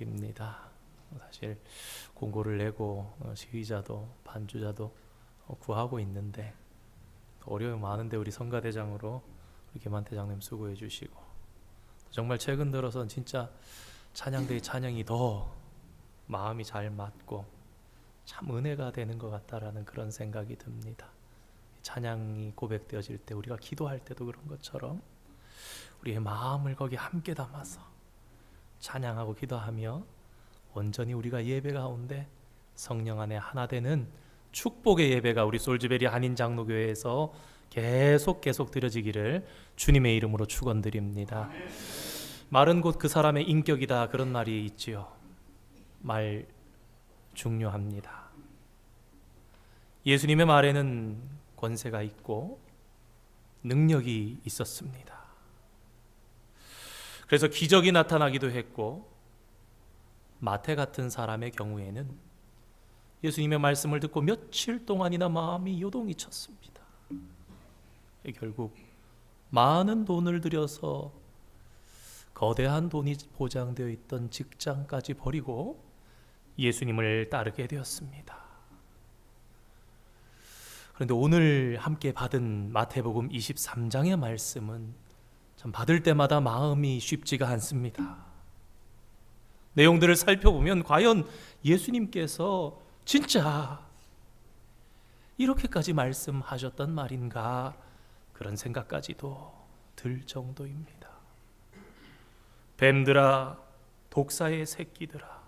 입니다. 사실 공고를 내고 시위자도 반주자도 구하고 있는데 어려움이 많은데 우리 성가대장으로 우리 김한대장님 수고해 주시고, 정말 최근 들어선 진짜 찬양대의 찬양이 더 마음이 잘 맞고 참 은혜가 되는 것 같다라는 그런 생각이 듭니다. 찬양이 고백되어질 때 우리가 기도할 때도 그런 것처럼 우리의 마음을 거기에 함께 담아서 찬양하고 기도하며 온전히 우리가 예배 가운데 성령 안에 하나 되는 축복의 예배가 우리 솔즈베리 한인장로교회에서 계속 드려지기를 주님의 이름으로 축원드립니다. 말은 곧 그 사람의 인격이다, 그런 말이 있지요. 말 중요합니다. 예수님의 말에는 권세가 있고 능력이 있었습니다. 그래서 기적이 나타나기도 했고, 마태 같은 사람의 경우에는 예수님의 말씀을 듣고 며칠 동안이나 마음이 요동이 쳤습니다. 결국 많은 돈을 들여서 거대한 돈이 보장되어 있던 직장까지 버리고 예수님을 따르게 되었습니다. 그런데 오늘 함께 받은 마태복음 23장의 말씀은 참 받을 때마다 마음이 쉽지가 않습니다. 내용들을 살펴보면 과연 예수님께서 진짜 이렇게까지 말씀하셨단 말인가, 그런 생각까지도 들 정도입니다. 뱀들아, 독사의 새끼들아,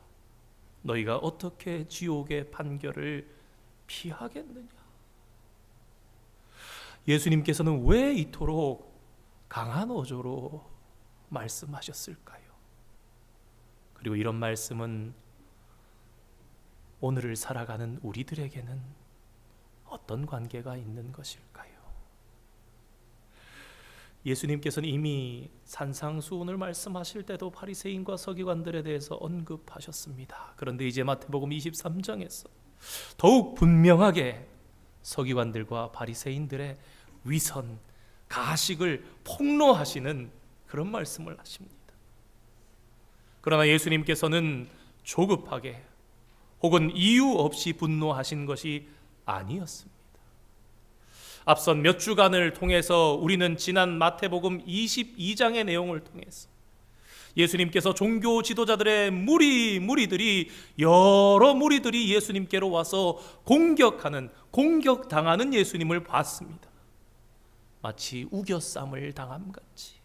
너희가 어떻게 지옥의 판결을 피하겠느냐. 예수님께서는 왜 이토록 강한 어조로 말씀하셨을까요? 그리고 이런 말씀은 오늘을 살아가는 우리들에게는 어떤 관계가 있는 것일까요? 예수님께서는 이미 산상수훈을 말씀하실 때도 바리새인과 서기관들에 대해서 언급하셨습니다. 그런데 이제 마태복음 23장에서 더욱 분명하게 서기관들과 바리새인들의 위선, 가식을 폭로하시는 그런 말씀을 하십니다. 그러나 예수님께서는 조급하게 혹은 이유 없이 분노하신 것이 아니었습니다. 앞선 몇 주간을 통해서 우리는 지난 마태복음 22장의 내용을 통해서 예수님께서 종교 지도자들의 여러 무리들이 예수님께로 와서 공격당하는 예수님을 봤습니다. 마치 우겨쌈을 당함같이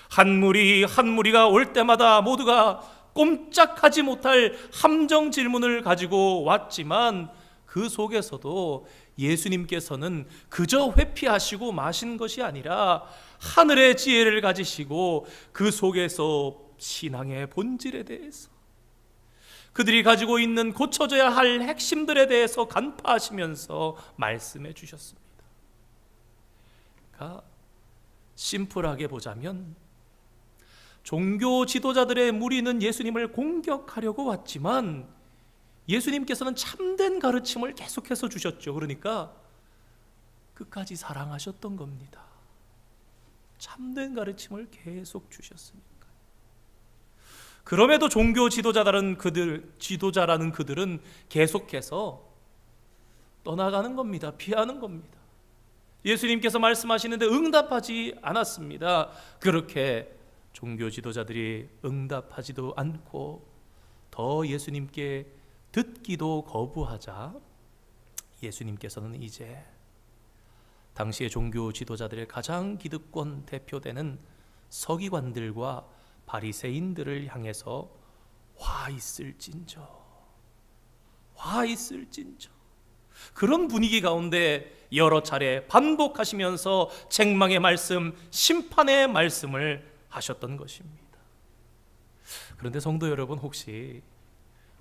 한 무리가 올 때마다 모두가 꼼짝하지 못할 함정 질문을 가지고 왔지만, 그 속에서도 예수님께서는 그저 회피하시고 마신 것이 아니라 하늘의 지혜를 가지시고 그 속에서 신앙의 본질에 대해서, 그들이 가지고 있는 고쳐져야 할 핵심들에 대해서 간파하시면서 말씀해 주셨습니다. 그러니까 심플하게 보자면 종교 지도자들의 무리는 예수님을 공격하려고 왔지만 예수님께서는 참된 가르침을 계속해서 주셨죠. 그러니까 끝까지 사랑하셨던 겁니다. 참된 가르침을 계속 주셨으니까. 그럼에도 종교 지도자라는 그들은 계속해서 떠나가는 겁니다. 피하는 겁니다. 예수님께서 말씀하시는데 응답하지 않았습니다. 그렇게 종교 지도자들이 응답하지도 않고 더 예수님께 듣기도 거부하자 예수님께서는 이제 당시의 종교 지도자들의 가장 기득권 대표되는 서기관들과 바리새인들을 향해서 화 있을진저 그런 분위기 가운데 여러 차례 반복하시면서 책망의 말씀, 심판의 말씀을 하셨던 것입니다. 그런데 성도 여러분, 혹시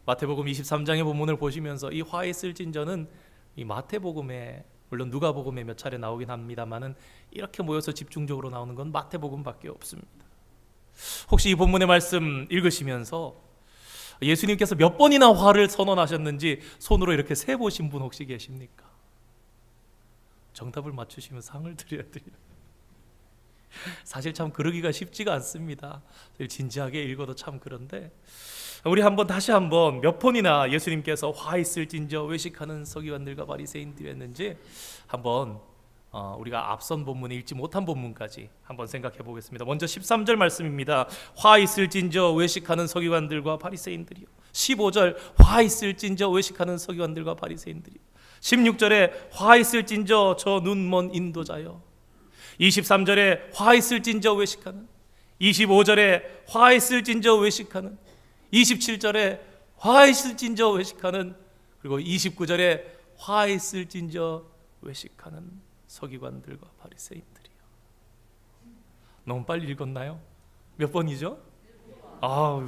마태복음 23장의 본문을 보시면서 이 화 있을진저는 이 마태복음에, 물론 누가복음에 몇 차례 나오긴 합니다만은 이렇게 모여서 집중적으로 나오는 건 마태복음밖에 없습니다. 혹시 이 본문의 말씀 읽으시면서 예수님께서 몇 번이나 화를 선언하셨는지 손으로 이렇게 세보신 분 혹시 계십니까? 정답을 맞추시면 상을 드려야 돼요. 사실 참 그러기가 쉽지가 않습니다. 진지하게 읽어도 참 그런데 우리 다시 한번 몇 번이나 예수님께서 화 있을진저 외식하는 서기관들과 바리새인들이 했는지 한번 우리가 앞선 본문에 읽지 못한 본문까지 한번 생각해 보겠습니다. 먼저 13절 말씀입니다. 화 있을진저 외식하는 서기관들과 바리새인들이요. 15절 화 있을진저 외식하는 서기관들과 바리새인들이요. 16절에 화 있을진저 저 눈 먼 인도자요. 23절에 화 있을진저 외식하는, 25절에 화 있을진저 외식하는, 27절에 화 있을진저 외식하는, 그리고 29절에 화 있을진저 외식하는 서기관들과 바리새인들이요. 너무 빨리 읽었나요? 몇 번이죠? 아우,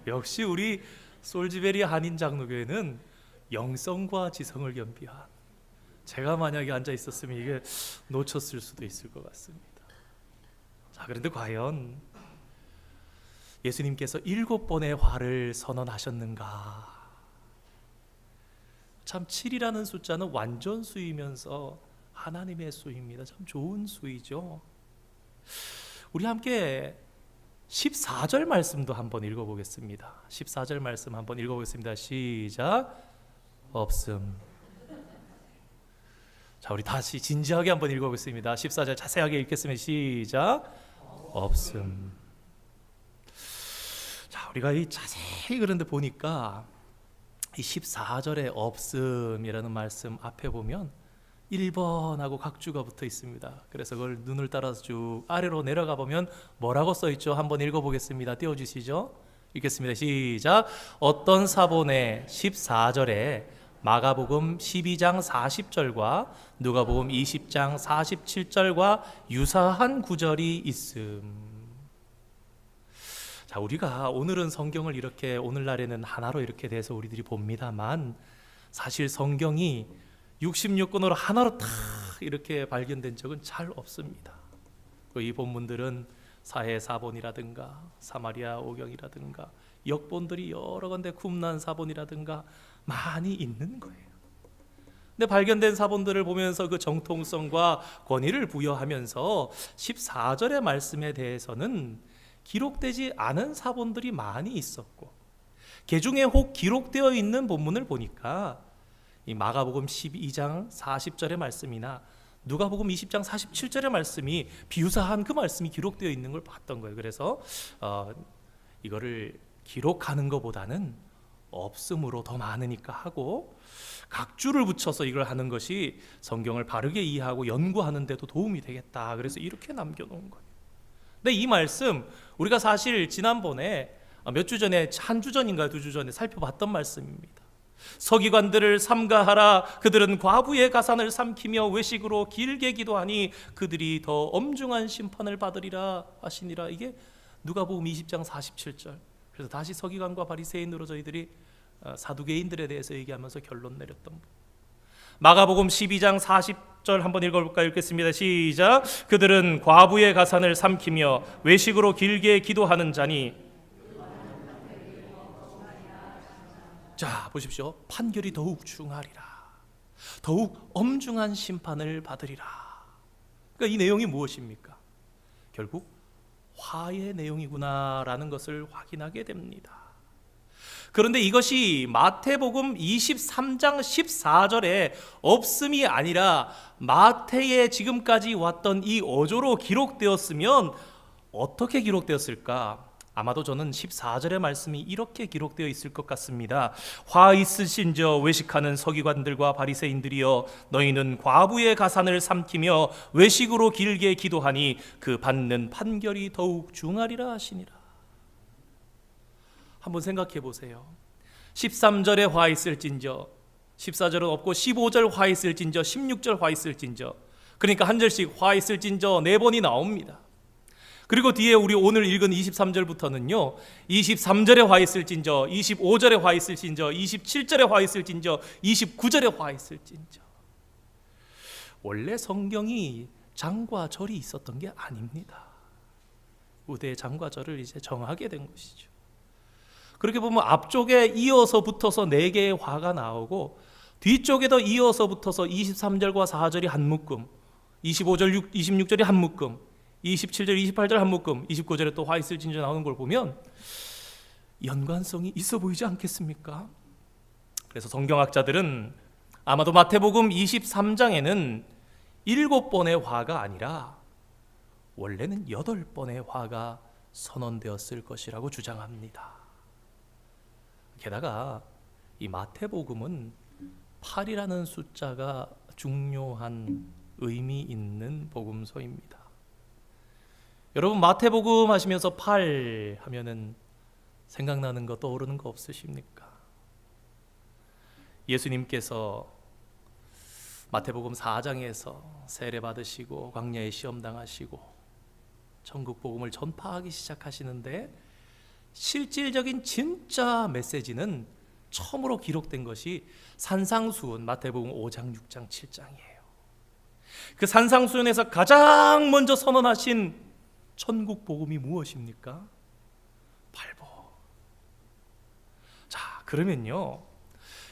역시 우리 솔지베리 한인 장로교회는 영성과 지성을 겸비한, 제가 만약에 앉아 있었으면 이게 놓쳤을 수도 있을 것 같습니다. 자, 그런데 과연 예수님께서 7번의 화를 선언하셨는가? 참 7이라는 숫자는 완전수이면서 하나님의 수입니다. 참 좋은 수이죠. 우리 함께 14절 말씀도 한번 읽어보겠습니다. 14절 말씀 한번 읽어보겠습니다. 시작. 없음. 자, 우리 다시 진지하게 한번 읽어보겠습니다. 14절 자세하게 읽겠습니다. 시작. 없음. 자, 우리가 이 자세히 그런데 보니까 이 14절에 없음이라는 말씀 앞에 보면 1번하고 각주가 붙어 있습니다. 그래서 그걸 눈을 따라서 쭉 아래로 내려가 보면 뭐라고 써 있죠? 한번 읽어보겠습니다. 띄워주시죠. 읽겠습니다. 시작. 어떤 사본의 14절에 마가복음 12장 40절과 누가복음 20장 47절과 유사한 구절이 있음. 자, 우리가 오늘은 성경을 이렇게 오늘날에는 하나로 이렇게 돼서 우리들이 봅니다만 사실 성경이 66권으로 하나로 다 이렇게 발견된 적은 잘 없습니다. 이 본문들은 사해사본이라든가 사마리아 오경이라든가 역본들이 여러 군데 쿰난 사본이라든가 많이 있는 거예요. 근데 발견된 사본들을 보면서 그 정통성과 권위를 부여하면서 14절의 말씀에 대해서는 기록되지 않은 사본들이 많이 있었고, 개중에 혹 기록되어 있는 본문을 보니까 이 마가복음 12장 40절의 말씀이나 누가복음 20장 47절의 말씀이 비유사한 그 말씀이 기록되어 있는 걸 봤던 거예요. 그래서 이거를 기록하는 것보다는 없음으로 더 많으니까 하고 각주를 붙여서 이걸 하는 것이 성경을 바르게 이해하고 연구하는 데도 도움이 되겠다. 그래서 이렇게 남겨놓은 거예요. 근데 이 말씀 우리가 사실 지난번에 몇 주 전에, 한 주 전인가 2주 전에 살펴봤던 말씀입니다. 서기관들을 삼가하라. 그들은 과부의 가산을 삼키며 외식으로 길게 기도하니 그들이 더 엄중한 심판을 받으리라 하시니라. 이게 누가복음 20장 47절. 그래서 다시 서기관과 바리새인으로 저희들이 사두개인들에 대해서 얘기하면서 결론 내렸던 분. 마가복음 12장 40절 한번 읽어볼까요? 읽겠습니다. 시작. 그들은 과부의 가산을 삼키며 외식으로 길게 기도하는 자니. 자, 보십시오. 판결이 더욱 중하리라. 더욱 엄중한 심판을 받으리라. 그러니까 이 내용이 무엇입니까? 결국 화의 내용이구나라는 것을 확인하게 됩니다. 그런데 이것이 마태복음 23장 14절에 없음이 아니라 마태에 지금까지 왔던 이 어조로 기록되었으면 어떻게 기록되었을까? 아마도 저는 14절의 말씀이 이렇게 기록되어 있을 것 같습니다. 화 있으신저 외식하는 서기관들과 바리새인들이여, 너희는 과부의 가산을 삼키며 외식으로 길게 기도하니 그 받는 판결이 더욱 중하리라 하시니라. 한번 생각해 보세요. 13절에 화 있을진저, 14절은 없고 15절 화 있을진저, 16절 화 있을진저. 그러니까 한 절씩 화 있을진저 4번이 나옵니다. 그리고 뒤에 우리 오늘 읽은 23절부터는요 23절에 화 있을진저, 25절에 화 있을진저, 27절에 화 있을진저, 29절에 화 있을진저. 원래 성경이 장과 절이 있었던 게 아닙니다. 우대의 장과 절을 이제 정하게 된 것이죠. 그렇게 보면 앞쪽에 이어서 붙어서 4개의 화가 나오고 뒤쪽에도 이어서 붙어서 23절과 4절이 한 묶음, 25절, 26절이 한 묶음, 27절, 28절 한 묶음, 29절에 또 화 있을 진저 나오는 걸 보면 연관성이 있어 보이지 않겠습니까? 그래서 성경학자들은 아마도 마태복음 23장에는 7번의 화가 아니라 원래는 8번의 화가 선언되었을 것이라고 주장합니다. 게다가 이 마태복음은 8이라는 숫자가 중요한 의미 있는 복음서입니다. 여러분, 마태복음 하시면서 8 하면은 생각나는 거, 떠오르는 거 없으십니까? 예수님께서 마태복음 4장에서 세례 받으시고 광야에 시험 당하시고 천국 복음을 전파하기 시작하시는데 실질적인 진짜 메시지는 처음으로 기록된 것이 산상수훈 마태복음 5장, 6장, 7장이에요. 그 산상수훈에서 가장 먼저 선언하신 천국 복음이 무엇입니까? 팔복. 자, 그러면요,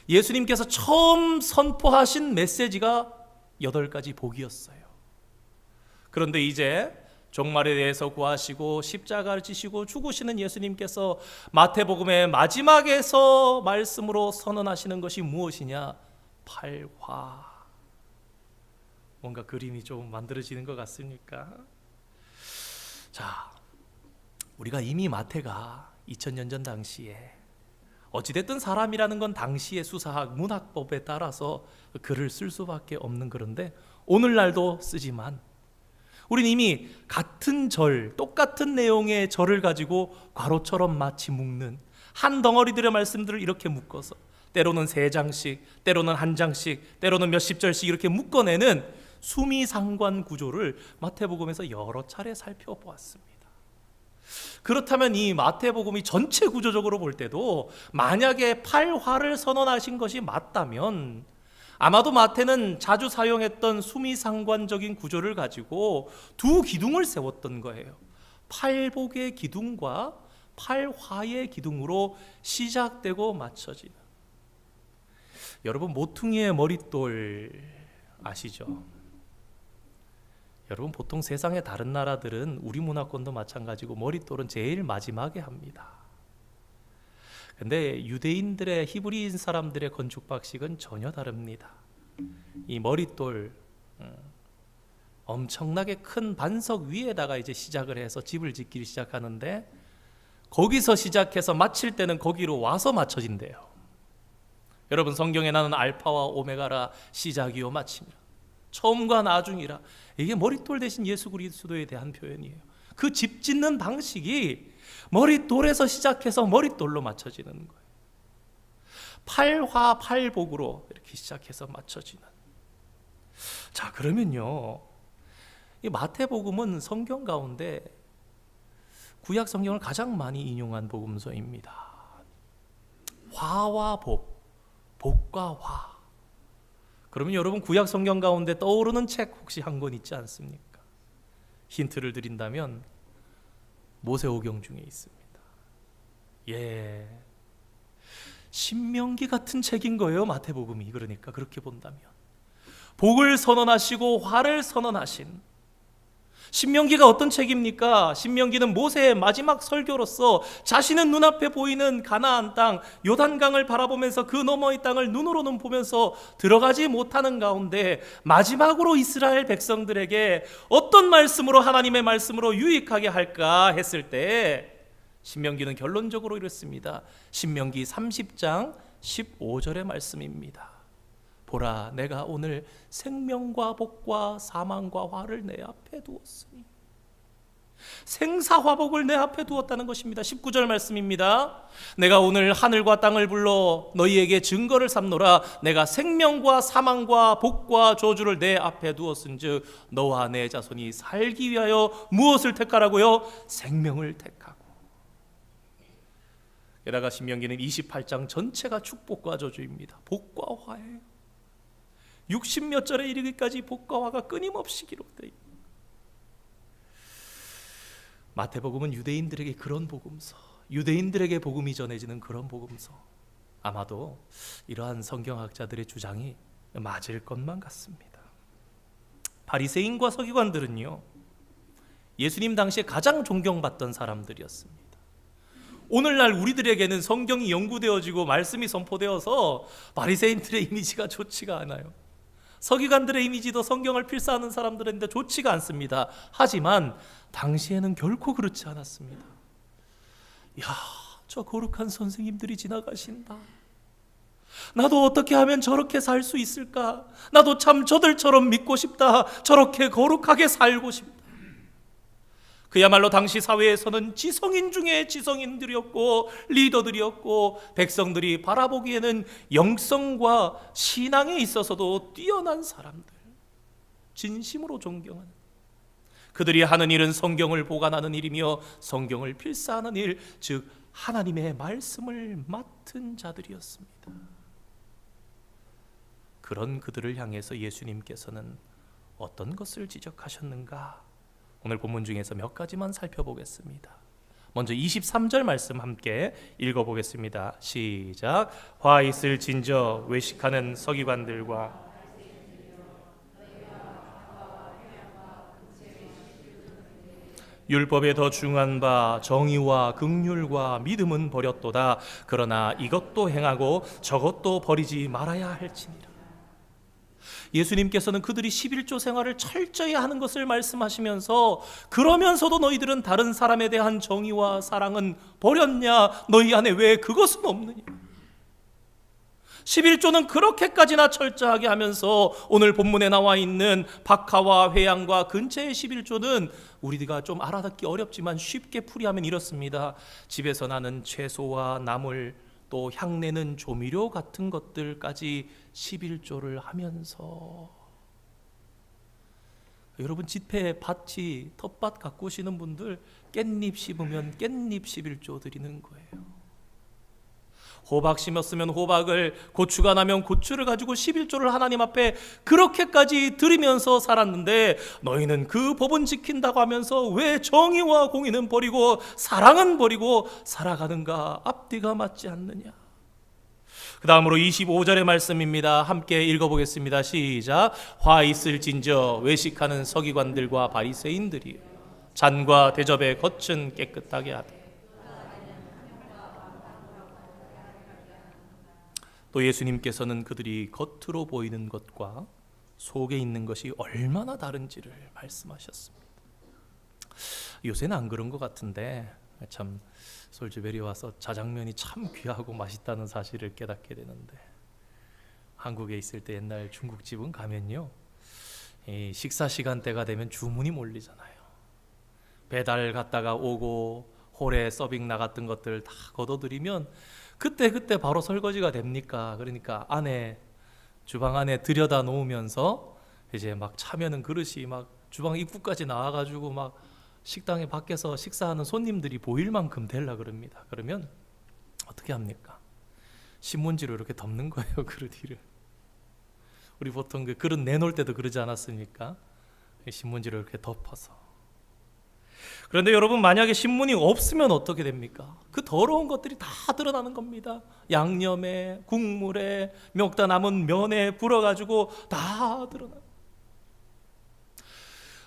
예수님께서 처음 선포하신 메시지가 8가지 복이었어요. 그런데 이제 종말에 대해서 구하시고 십자가를 지시고 죽으시는 예수님께서 마태복음의 마지막에서 말씀으로 선언하시는 것이 무엇이냐? 팔화. 뭔가 그림이 좀 만들어지는 것 같습니까? 자, 우리가 이미 마태가 2000년 전 당시에 어찌됐든 사람이라는 건 당시의 수사학 문학법에 따라서 글을 쓸 수밖에 없는, 그런데 오늘날도 쓰지만 우리는 이미 같은 절, 똑같은 내용의 절을 가지고 괄호처럼 마치 묶는 한 덩어리들의 말씀들을 이렇게 묶어서 때로는 3장씩, 때로는 1장씩, 때로는 몇십 절씩 이렇게 묶어내는 수미상관 구조를 마태복음에서 여러 차례 살펴보았습니다. 그렇다면 이 마태복음이 전체 구조적으로 볼 때도 만약에 8화를 선언하신 것이 맞다면 아마도 마태는 자주 사용했던 수미상관적인 구조를 가지고 두 기둥을 세웠던 거예요. 팔복의 기둥과 8화의 기둥으로 시작되고 맞춰지는. 여러분, 모퉁이의 머릿돌 아시죠? 여러분, 보통 세상의 다른 나라들은 우리 문화권도 마찬가지고 머릿돌은 제일 마지막에 합니다. 근데 유대인들의, 히브리인 사람들의 건축 방식은 전혀 다릅니다. 이 머릿돌, 엄청나게 큰 반석 위에다가 이제 시작을 해서 집을 짓기 시작하는데 거기서 시작해서 마칠 때는 거기로 와서 맞춰진대요. 여러분, 성경에 나는 알파와 오메가라, 시작이요 마침이라, 처음과 나중이라. 이게 머릿돌 대신 예수 그리스도에 대한 표현이에요. 그 집 짓는 방식이 머릿돌에서 시작해서 머릿돌로 맞춰지는 거예요. 팔화 팔복으로 이렇게 시작해서 맞춰지는. 자, 그러면요, 이 마태복음은 성경 가운데 구약 성경을 가장 많이 인용한 복음서입니다. 화와 복, 복과 화. 그러면 여러분, 구약 성경 가운데 떠오르는 책 혹시 한 권 있지 않습니까? 힌트를 드린다면 모세오경 중에 있습니다. 예, 신명기 같은 책인 거예요, 마태복음이. 그러니까 그렇게 본다면 복을 선언하시고 화를 선언하신 신명기가 어떤 책입니까? 신명기는 모세의 마지막 설교로서 자신은 눈앞에 보이는 가나안 땅, 요단강을 바라보면서 그 너머의 땅을 눈으로는 보면서 들어가지 못하는 가운데 마지막으로 이스라엘 백성들에게 어떤 말씀으로, 하나님의 말씀으로 유익하게 할까 했을 때 신명기는 결론적으로 이렇습니다. 신명기 30장 15절의 말씀입니다. 보라, 내가 오늘 생명과 복과 사망과 화를 내 앞에 두었으니. 생사화복을 내 앞에 두었다는 것입니다. 19절 말씀입니다. 내가 오늘 하늘과 땅을 불러 너희에게 증거를 삼노라. 내가 생명과 사망과 복과 저주를 내 앞에 두었은즉 너와 내 자손이 살기 위하여 무엇을 택하라고요? 생명을 택하고. 게다가 신명기는 28장 전체가 축복과 저주입니다. 복과 화예요. 60몇 절에 이르기까지 복과 화가 끊임없이 기록되어 있습니다. 마태복음은 유대인들에게 그런 복음서, 유대인들에게 복음이 전해지는 그런 복음서. 아마도 이러한 성경학자들의 주장이 맞을 것만 같습니다. 바리새인과 서기관들은요, 예수님 당시에 가장 존경받던 사람들이었습니다. 오늘날 우리들에게는 성경이 연구되어지고 말씀이 선포되어서 바리새인들의 이미지가 좋지가 않아요. 서기관들의 이미지도 성경을 필사하는 사람들인데 좋지가 않습니다. 하지만 당시에는 결코 그렇지 않았습니다. 야, 저 거룩한 선생님들이 지나가신다. 나도 어떻게 하면 저렇게 살 수 있을까? 나도 참 저들처럼 믿고 싶다. 저렇게 거룩하게 살고 싶다. 그야말로 당시 사회에서는 지성인 중에 지성인들이었고 리더들이었고 백성들이 바라보기에는 영성과 신앙에 있어서도 뛰어난 사람들, 진심으로 존경하는, 그들이 하는 일은 성경을 보관하는 일이며 성경을 필사하는 일, 즉 하나님의 말씀을 맡은 자들이었습니다. 그런 그들을 향해서 예수님께서는 어떤 것을 지적하셨는가? 오늘 본문 중에서 몇 가지만 살펴보겠습니다. 먼저 23절 말씀 함께 읽어보겠습니다. 시작. 화 있을 진저 외식하는 서기관들과 율법에 더 중한 바 정의와 긍휼과 믿음은 버렸도다. 그러나 이것도 행하고 저것도 버리지 말아야 할지니라. 예수님께서는 그들이 11조 생활을 철저히 하는 것을 말씀하시면서 그러면서도 너희들은 다른 사람에 대한 정의와 사랑은 버렸냐? 너희 안에 왜 그것은 없느냐? 11조는 그렇게까지나 철저하게 하면서 오늘 본문에 나와 있는 박하와 회양과 근처의 11조는 우리가 좀 알아듣기 어렵지만 쉽게 풀이하면 이렇습니다. 집에서 나는 채소와 나물 또 향내는 조미료 같은 것들까지 11조를 하면서, 여러분 집회 밭이 텃밭 가꾸시는 분들 깻잎 심으면 깻잎 11조 드리는 거예요. 호박 심었으면 호박을, 고추가 나면 고추를 가지고 11조를 하나님 앞에 그렇게까지 드리면서 살았는데 너희는 그 법은 지킨다고 하면서 왜 정의와 공의는 버리고 사랑은 버리고 살아가는가? 앞뒤가 맞지 않느냐? 그 다음으로 25절의 말씀입니다. 함께 읽어보겠습니다. 시작. 화 있을 진저 외식하는 서기관들과 바리새인들이 잔과 대접의 겉은 깨끗하게 하되. 또 예수님께서는 그들이 겉으로 보이는 것과 속에 있는 것이 얼마나 다른지를 말씀하셨습니다. 요새는 안 그런 것 같은데 참 솔즈베리 와서 자장면이 참 귀하고 맛있다는 사실을 깨닫게 되는데, 한국에 있을 때 옛날 중국집은 가면요, 이 식사 시간대가 되면 주문이 몰리잖아요. 배달 갔다가 오고 홀에 서빙 나갔던 것들 다 걷어들이면 그때 바로 설거지가 됩니까? 그러니까 안에, 주방 안에 들여다 놓으면서 이제 막 차면은 그릇이 막 주방 입구까지 나와가지고 막 식당에 밖에서 식사하는 손님들이 보일 만큼 되려 그럽니다. 그러면 어떻게 합니까? 신문지로 이렇게 덮는 거예요, 그릇 위를. 우리 보통 그 그릇 내놓을 때도 그러지 않았습니까? 신문지로 이렇게 덮어서. 그런데 여러분, 만약에 신문이 없으면 어떻게 됩니까? 그 더러운 것들이 다 드러나는 겁니다. 양념에, 국물에, 먹다 남은 면에 불어가지고 다 드러나요.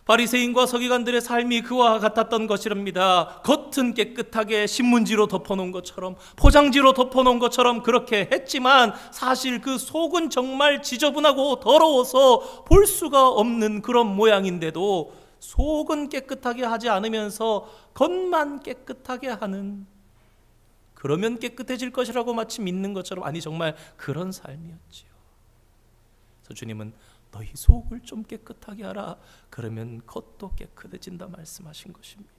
바리새인과 서기관들의 삶이 그와 같았던 것이랍니다. 겉은 깨끗하게 신문지로 덮어놓은 것처럼, 포장지로 덮어놓은 것처럼 그렇게 했지만 사실 그 속은 정말 지저분하고 더러워서 볼 수가 없는 그런 모양인데도 속은 깨끗하게 하지 않으면서 겉만 깨끗하게 하는, 그러면 깨끗해질 것이라고 마치 믿는 것처럼, 아니 정말 그런 삶이었지요. 그래서 주님은 너희 속을 좀 깨끗하게 하라, 그러면 겉도 깨끗해진다 말씀하신 것입니다.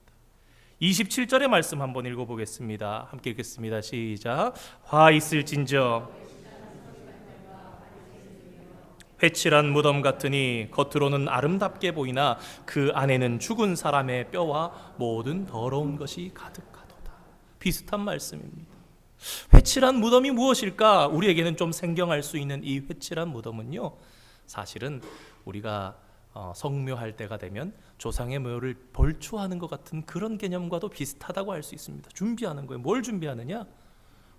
27절의 말씀 한번 읽어보겠습니다. 함께 읽겠습니다. 시작. 화 있을 진저 회칠한 무덤 같으니 겉으로는 아름답게 보이나 그 안에는 죽은 사람의 뼈와 모든 더러운 것이 가득하도다. 비슷한 말씀입니다. 회칠한 무덤이 무엇일까? 우리에게는 좀 생경할 수 있는 이 회칠한 무덤은요, 사실은 우리가 성묘할 때가 되면 조상의 묘를 벌초하는 것 같은 그런 개념과도 비슷하다고 할 수 있습니다. 준비하는 거예요. 뭘 준비하느냐?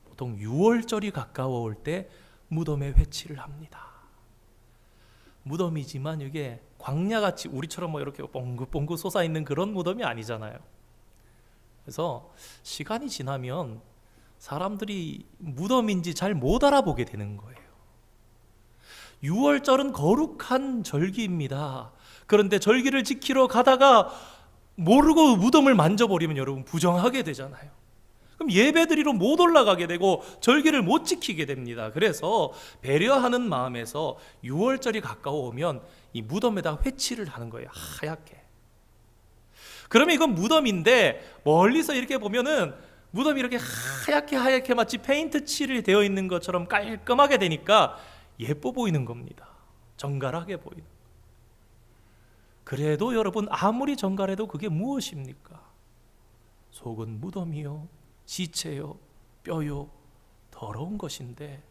보통 6월절이 가까워올 때 무덤에 회칠을 합니다. 무덤이지만 이게 광야같이 우리처럼 뭐 이렇게 뻥긋뻥긋 솟아있는 그런 무덤이 아니잖아요. 그래서 시간이 지나면 사람들이 무덤인지 잘 못 알아보게 되는 거예요. 6월절은 거룩한 절기입니다. 그런데 절기를 지키러 가다가 모르고 무덤을 만져버리면 여러분 부정하게 되잖아요. 그럼 예배드리러 못 올라가게 되고 절기를 못 지키게 됩니다. 그래서 배려하는 마음에서 6월절이 가까워오면 이 무덤에다 회칠을 하는 거예요. 하얗게. 그러면 이건 무덤인데 멀리서 이렇게 보면은 무덤이 이렇게 하얗게 마치 페인트 칠이 되어 있는 것처럼 깔끔하게 되니까 예뻐 보이는 겁니다. 정갈하게 보이는. 그래도 여러분 아무리 정갈해도 그게 무엇입니까? 속은 무덤이요, 시체요, 뼈요, 더러운 것인데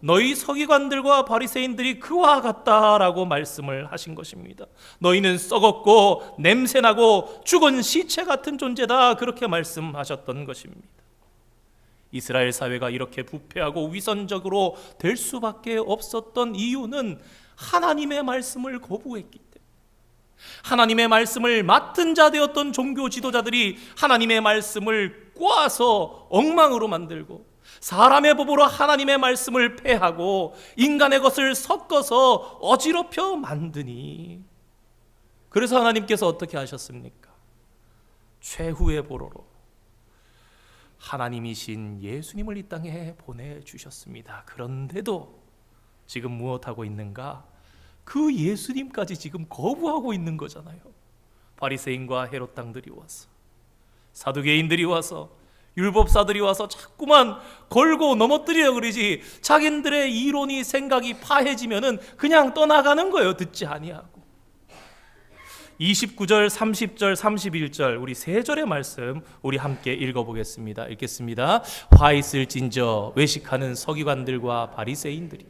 너희 서기관들과 바리새인들이 그와 같다라고 말씀을 하신 것입니다. 너희는 썩었고 냄새나고 죽은 시체 같은 존재다, 그렇게 말씀하셨던 것입니다. 이스라엘 사회가 이렇게 부패하고 위선적으로 될 수밖에 없었던 이유는 하나님의 말씀을 거부했기 때문에, 하나님의 말씀을 맡은 자 되었던 종교 지도자들이 하나님의 말씀을 꼬아서 엉망으로 만들고 사람의 법으로 하나님의 말씀을 폐하고 인간의 것을 섞어서 어지럽혀 만드니, 그래서 하나님께서 어떻게 하셨습니까? 최후의 보로로 하나님이신 예수님을 이 땅에 보내주셨습니다. 그런데도 지금 무엇하고 있는가? 그 예수님까지 지금 거부하고 있는 거잖아요. 바리새인과 헤롯 당들이 와서, 사두개인들이 와서, 율법사들이 와서 자꾸만 걸고 넘어뜨려 그러지, 자기들의 이론이 생각이 파해지면은 그냥 떠나가는 거예요. 듣지 아니하고. 29절, 30절, 31절 우리 세 절의 말씀 우리 함께 읽어보겠습니다. 읽겠습니다. 화 있을진저 외식하는 서기관들과 바리새인들이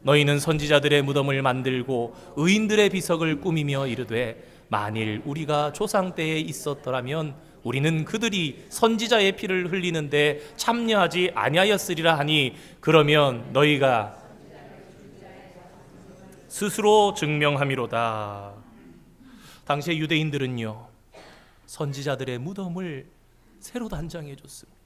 너희는 선지자들의 무덤을 만들고 의인들의 비석을 꾸미며 이르되 만일 우리가 조상 때에 있었더라면 우리는 그들이 선지자의 피를 흘리는데 참여하지 아니하였으리라 하니 그러면 너희가 스스로 증명함이로다. 당시에 유대인들은요, 선지자들의 무덤을 새로 단장해 줬습니다.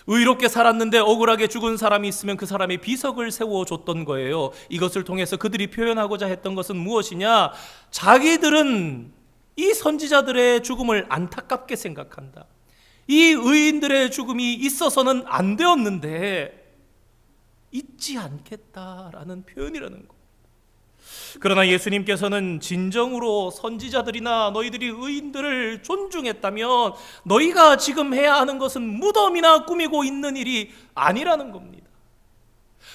의롭게 살았는데 억울하게 죽은 사람이 있으면 그 사람의 비석을 세워줬던 거예요. 이것을 통해서 그들이 표현하고자 했던 것은 무엇이냐? 자기들은 이 선지자들의 죽음을 안타깝게 생각한다. 이 의인들의 죽음이 있어서는 안 되었는데 잊지 않겠다라는 표현이라는 거. 그러나 예수님께서는 진정으로 선지자들이나 너희들이 의인들을 존중했다면 너희가 지금 해야 하는 것은 무덤이나 꾸미고 있는 일이 아니라는 겁니다.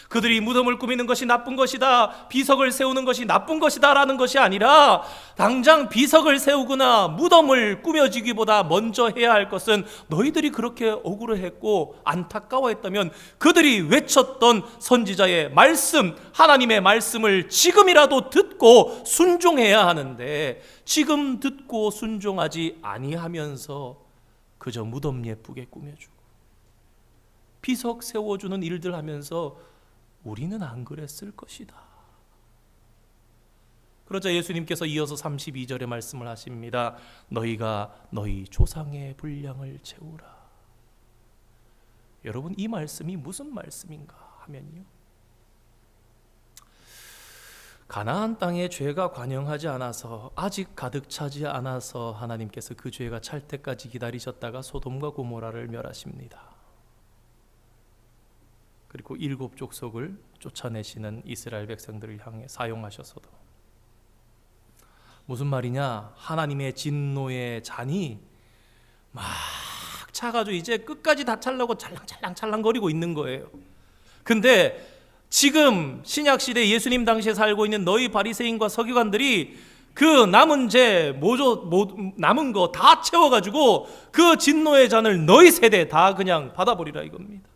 그들이 무덤을 꾸미는 것이 나쁜 것이다, 비석을 세우는 것이 나쁜 것이다 라는 것이 아니라 당장 비석을 세우거나 무덤을 꾸며주기보다 먼저 해야 할 것은 너희들이 그렇게 억울해했고 안타까워했다면 그들이 외쳤던 선지자의 말씀, 하나님의 말씀을 지금이라도 듣고 순종해야 하는데, 지금 듣고 순종하지 아니하면서 그저 무덤 예쁘게 꾸며주고 비석 세워주는 일들 하면서 우리는 안 그랬을 것이다. 그러자 예수님께서 이어서 32절의 말씀을 하십니다. 너희가 너희 조상의 분량을 채우라. 여러분, 이 말씀이 무슨 말씀인가 하면요, 가나안 땅에 죄가 관영하지 않아서, 아직 가득 차지 않아서 하나님께서 그 죄가 찰 때까지 기다리셨다가 소돔과 고모라를 멸하십니다. 그리고 7 족속을 쫓아내시는 이스라엘 백성들을 향해 사용하셔서도, 무슨 말이냐? 하나님의 진노의 잔이 막 차가지고 이제 끝까지 다 찰려고 찰랑거리고 있는 거예요. 근데 지금 신약시대 예수님 당시에 살고 있는 너희 바리새인과 서기관들이 그 남은 죄, 남은 거 다 채워가지고 그 진노의 잔을 너희 세대 다 그냥 받아버리라 이겁니다.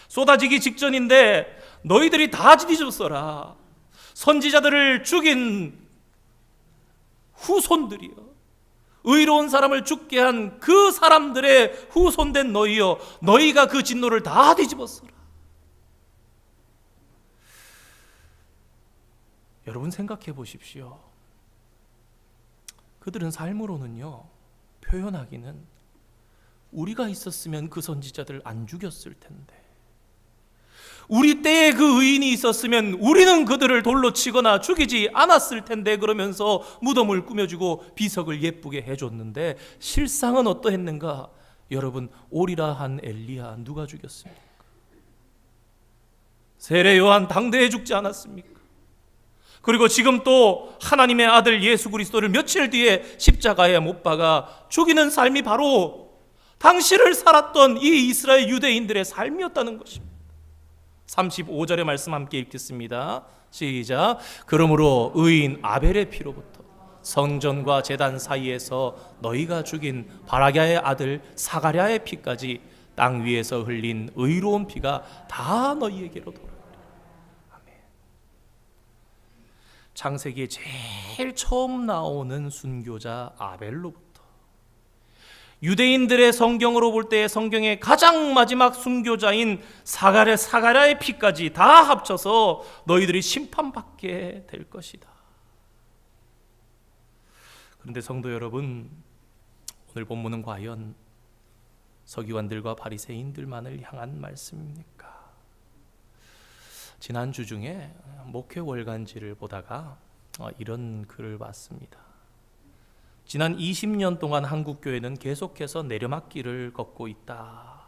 쏟아지기 직전인데 너희들이 다 뒤집어써라. 선지자들을 죽인 후손들이여, 의로운 사람을 죽게 한 그 사람들의 후손된 너희여, 너희가 그 진노를 다 뒤집어써라. 여러분 생각해 보십시오. 그들은 삶으로는요, 표현하기는 우리가 있었으면 그 선지자들 안 죽였을 텐데, 우리 때에 그 의인이 있었으면 우리는 그들을 돌로 치거나 죽이지 않았을 텐데, 그러면서 무덤을 꾸며주고 비석을 예쁘게 해줬는데, 실상은 어떠했는가? 여러분, 오리라 한 엘리야 누가 죽였습니까? 세례 요한 당대에 죽지 않았습니까? 그리고 지금 또 하나님의 아들 예수 그리스도를 며칠 뒤에 십자가에 못 박아 죽이는 삶이 바로 당시를 살았던 이 이스라엘 유대인들의 삶이었다는 것입니다. 35절의 말씀 함께 읽겠습니다. 시작. 그러므로 의인 아벨의 피로부터 성전과 제단 사이에서 너희가 죽인 바라랴의 아들 사가랴의 피까지 땅 위에서 흘린 의로운 피가 다 너희에게로 돌아오리라. 아멘. 창세기에 제일 처음 나오는 순교자 아벨로부터 유대인들의 성경으로 볼 때 성경의 가장 마지막 순교자인 사가랴의 피까지 다 합쳐서 너희들이 심판받게 될 것이다. 그런데 성도 여러분, 오늘 본문은 과연 서기관들과 바리새인들만을 향한 말씀입니까? 지난주 중에 목회 월간지를 보다가 이런 글을 봤습니다. 지난 20년 동안 한국교회는 계속해서 내려막길을 걷고 있다.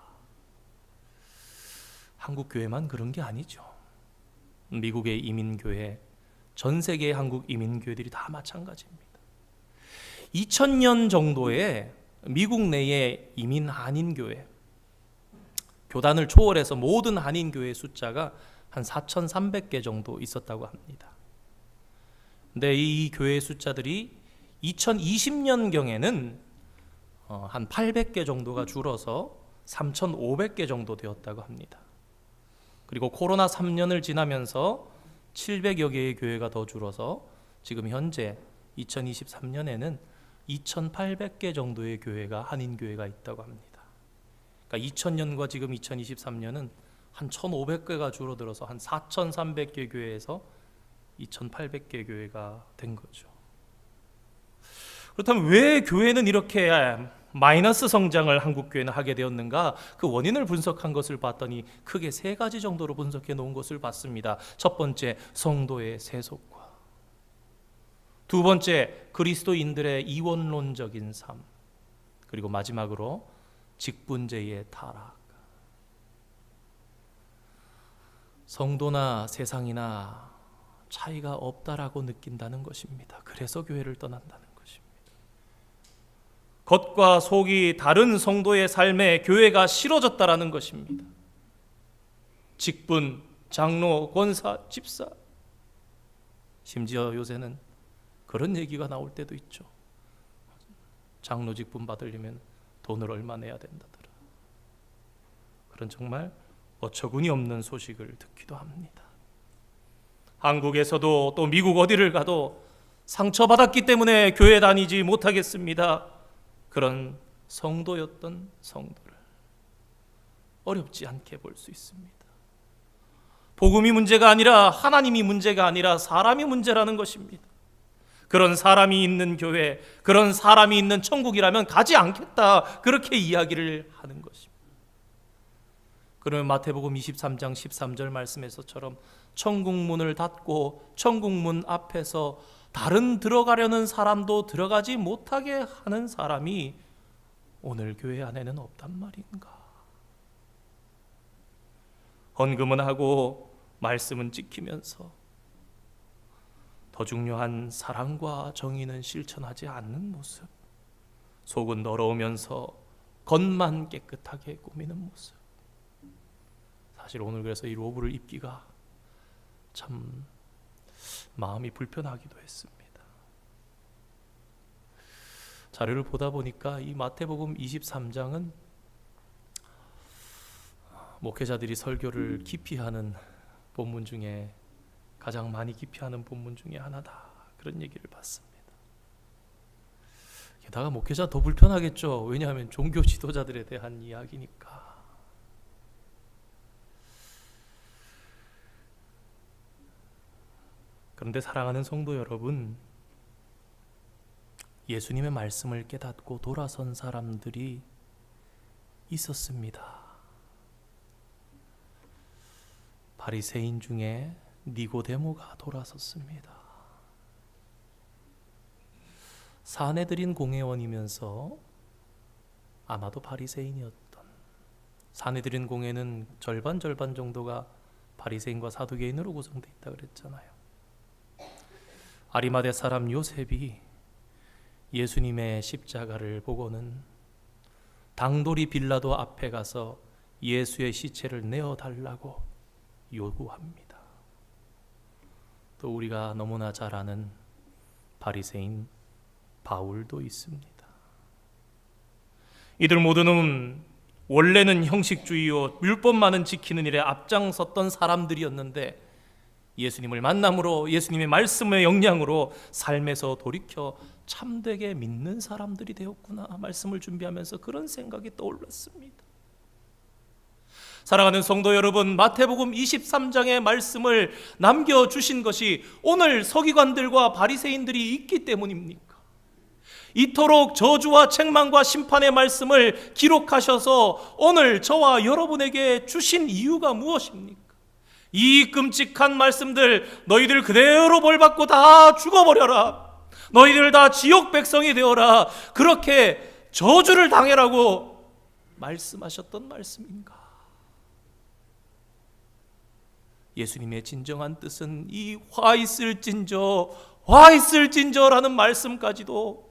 한국교회만 그런 게 아니죠. 미국의 이민교회, 전 세계의 한국 이민교회들이 다 마찬가지입니다. 2000년 정도에 미국 내의 이민 한인교회, 교단을 초월해서 모든 한인교회 숫자가 한 4,300개 정도 있었다고 합니다. 근데 이 교회 숫자들이 2020년경에는 한 800개 정도가 줄어서 3,500개 정도 되었다고 합니다. 그리고 코로나 3년을 지나면서 700여 개의 교회가 더 줄어서 지금 현재 2023년에는 2,800개 정도의 교회가 한인교회가 있다고 합니다. 그러니까 2000년과 지금 2023년은 한 1,500개가 줄어들어서 한 4,300개 교회에서 2,800개 교회가 된 거죠. 그렇다면 왜 교회는 이렇게 마이너스 성장을 한국교회는 하게 되었는가? 그 원인을 분석한 것을 봤더니 크게 세 가지 정도로 분석해 놓은 것을 봤습니다. 첫 번째, 성도의 세속화. 두 번째, 그리스도인들의 이원론적인 삶. 그리고 마지막으로 직분제의 타락. 성도나 세상이나 차이가 없다라고 느낀다는 것입니다. 그래서 교회를 떠난다는 것입니다. 겉과 속이 다른 성도의 삶에 교회가 싫어졌다라는 것입니다. 직분, 장로, 권사, 집사, 심지어 요새는 그런 얘기가 나올 때도 있죠. 장로 직분 받으려면 돈을 얼마 내야 된다더라. 그런 정말 어처구니 없는 소식을 듣기도 합니다. 한국에서도 또 미국 어디를 가도 상처받았기 때문에 교회 다니지 못하겠습니다. 그런 성도였던 성도를 어렵지 않게 볼 수 있습니다. 복음이 문제가 아니라 하나님이 문제가 아니라 사람이 문제라는 것입니다. 그런 사람이 있는 교회, 그런 사람이 있는 천국이라면 가지 않겠다, 그렇게 이야기를 하는 것입니다. 그러면 마태복음 23장 13절 말씀에서처럼 천국 문을 닫고 천국 문 앞에서 다른 들어가려는 사람도 들어가지 못하게 하는 사람이 오늘 교회 안에는 없단 말인가? 헌금은 하고 말씀은 지키면서 더 중요한 사랑과 정의는 실천하지 않는 모습, 속은 더러우면서 겉만 깨끗하게 꾸미는 모습. 사실 오늘 그래서 이 로브를 입기가 참 마음이 불편하기도 했습니다. 자료를 보다 보니까 이 마태복음 23장은 목회자들이 설교를 깊이 하는 본문 중에 가장 많이 깊이 하는 본문 중에 하나다, 그런 얘기를 봤습니다. 게다가 목회자 더 불편하겠죠. 왜냐하면 종교 지도자들에 대한 이야기니까. 그런데 사랑하는 성도 여러분, 예수님의 말씀을 깨닫고 돌아선 사람들이 있었습니다. 바리새인 중에 니고데모가 돌아섰습니다. 사내들인 공회원이면서 아마도 바리새인이었던, 사내들인 공회는 절반 정도가 바리새인과 사두개인으로 구성되어 있다 그랬잖아요. 아리마대 사람 요셉이 예수님의 십자가를 보고는 당돌이 빌라도 앞에 가서 예수의 시체를 내어달라고 요구합니다. 또 우리가 너무나 잘 아는 바리새인 바울도 있습니다. 이들 모두는 원래는 형식주의요 율법만은 지키는 일에 앞장섰던 사람들이었는데 예수님을 만남으로, 예수님의 말씀의 영향으로 삶에서 돌이켜 참되게 믿는 사람들이 되었구나, 말씀을 준비하면서 그런 생각이 떠올랐습니다. 사랑하는 성도 여러분, 마태복음 23장의 말씀을 남겨주신 것이 오늘 서기관들과 바리새인들이 있기 때문입니까? 이토록 저주와 책망과 심판의 말씀을 기록하셔서 오늘 저와 여러분에게 주신 이유가 무엇입니까? 이 끔찍한 말씀들, 너희들 그대로 벌받고 다 죽어버려라, 너희들 다 지옥 백성이 되어라, 그렇게 저주를 당해라고 말씀하셨던 말씀인가? 예수님의 진정한 뜻은 이 화 있을진저라는 말씀까지도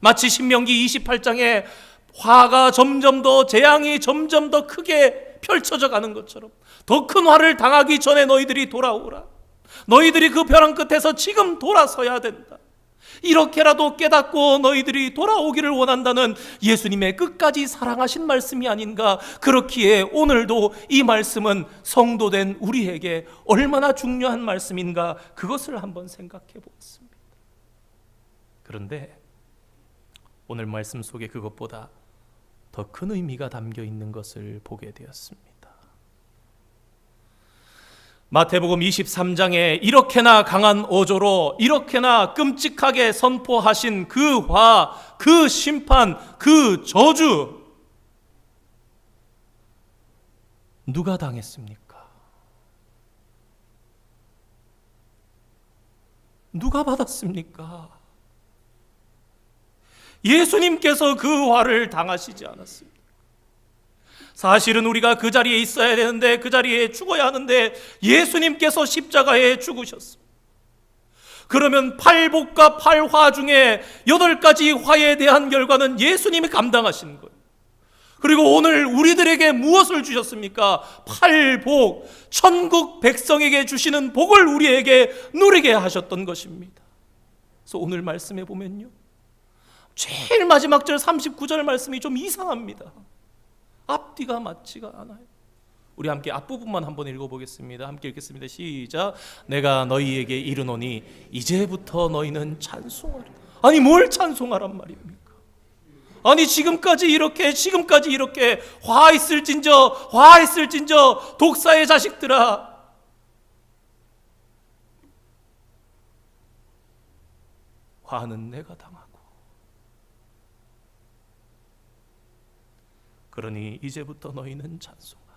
마치 신명기 28장에 화가 점점 더, 재앙이 점점 더 크게 펼쳐져 가는 것처럼 더 큰 화를 당하기 전에 너희들이 돌아오라, 너희들이 그 벼랑 끝에서 지금 돌아서야 된다, 이렇게라도 깨닫고 너희들이 돌아오기를 원한다는 예수님의 끝까지 사랑하신 말씀이 아닌가. 그렇기에 오늘도 이 말씀은 성도된 우리에게 얼마나 중요한 말씀인가, 그것을 한번 생각해 보았습니다. 그런데 오늘 말씀 속에 그것보다 더 큰 의미가 담겨 있는 것을 보게 되었습니다. 마태복음 23장에 이렇게나 강한 어조로, 이렇게나 끔찍하게 선포하신 그 화, 그 심판, 그 저주, 누가 당했습니까? 누가 받았습니까? 예수님께서 그 화를 당하시지 않았습니다. 사실은 우리가 그 자리에 있어야 되는데, 그 자리에 죽어야 하는데 예수님께서 십자가에 죽으셨습니다. 그러면 팔복과 팔화 중에 8가지 화에 대한 결과는 예수님이 감당하신 거예요. 그리고 오늘 우리들에게 무엇을 주셨습니까? 팔복, 천국 백성에게 주시는 복을 우리에게 누리게 하셨던 것입니다. 그래서 오늘 말씀해 보면요, 제일 마지막 절 39절 말씀이 좀 이상합니다. 앞뒤가 맞지가 않아요. 우리 함께 앞부분만 한번 읽어보겠습니다. 함께 읽겠습니다. 시작. 내가 너희에게 이르노니 이제부터 너희는 찬송하라. 아니, 뭘 찬송하란 말입니까? 아니, 지금까지 이렇게 화 있을진저 독사의 자식들아, 화는 내가 당하고, 그러니 이제부터 너희는 찬송하라.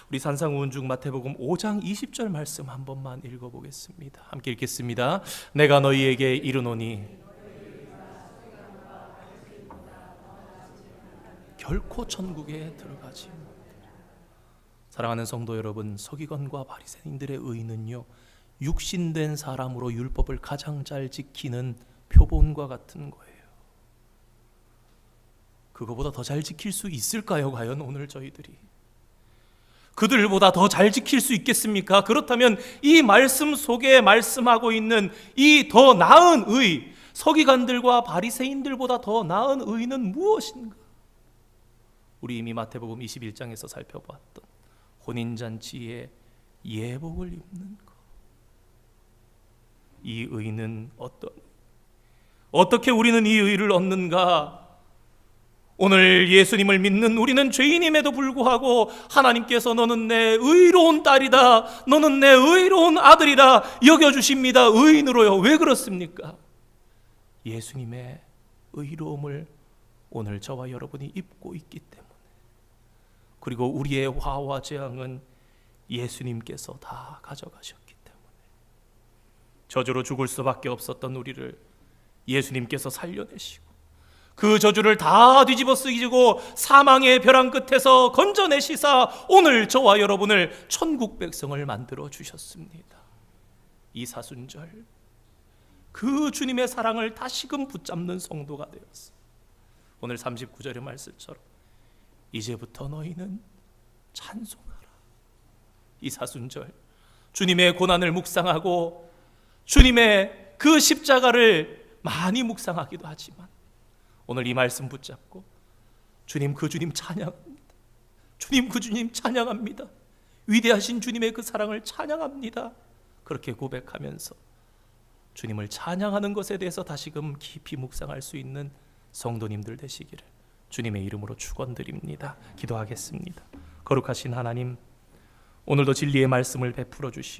우리 산상우은중 마태복음 5장 20절 말씀 한 번만 읽어보겠습니다. 함께 읽겠습니다. 내가 너희에게 이르노니 결코 천국에 들어가지 못하리라. 사랑하는 성도 여러분, 서기관과 바리새인들의 의는요, 육신된 사람으로 율법을 가장 잘 지키는 표본과 같은 거예요. 그거보다 더 잘 지킬 수 있을까요? 과연 오늘 저희들이 그들보다 더 잘 지킬 수 있겠습니까? 그렇다면 이 말씀 속에 말씀하고 있는 이 더 나은 의, 서기관들과 바리새인들보다 더 나은 의는 무엇인가? 우리 이미 마태복음 21장에서 살펴봤던 혼인잔치의 예복을 입는 것. 이 의는 어떻게 우리는 이 의를 얻는가? 오늘 예수님을 믿는 우리는 죄인임에도 불구하고 하나님께서 너는 내 의로운 딸이다, 너는 내 의로운 아들이다 여겨주십니다. 의인으로요. 왜 그렇습니까? 예수님의 의로움을 오늘 저와 여러분이 입고 있기 때문에. 그리고 우리의 화와 재앙은 예수님께서 다 가져가셨기 때문에. 저주로 죽을 수밖에 없었던 우리를 예수님께서 살려내시고 그 저주를 다 뒤집어 쓰시고 사망의 벼랑 끝에서 건져내시사 오늘 저와 여러분을 천국 백성을 만들어 주셨습니다. 이 사순절 그 주님의 사랑을 다시금 붙잡는 성도가 되었어. 오늘 39절의 말씀처럼 이제부터 너희는 찬송하라. 이 사순절 주님의 고난을 묵상하고 주님의 그 십자가를 많이 묵상하기도 하지만 오늘 이 말씀 붙잡고 주님 그 주님 찬양합니다. 주님 그 주님 찬양합니다. 위대하신 주님의 그 사랑을 찬양합니다. 그렇게 고백하면서 주님을 찬양하는 것에 대해서 다시금 깊이 묵상할 수 있는 성도님들 되시기를 주님의 이름으로 축원드립니다. 기도하겠습니다. 거룩하신 하나님, 오늘도 진리의 말씀을 베풀어 주시오.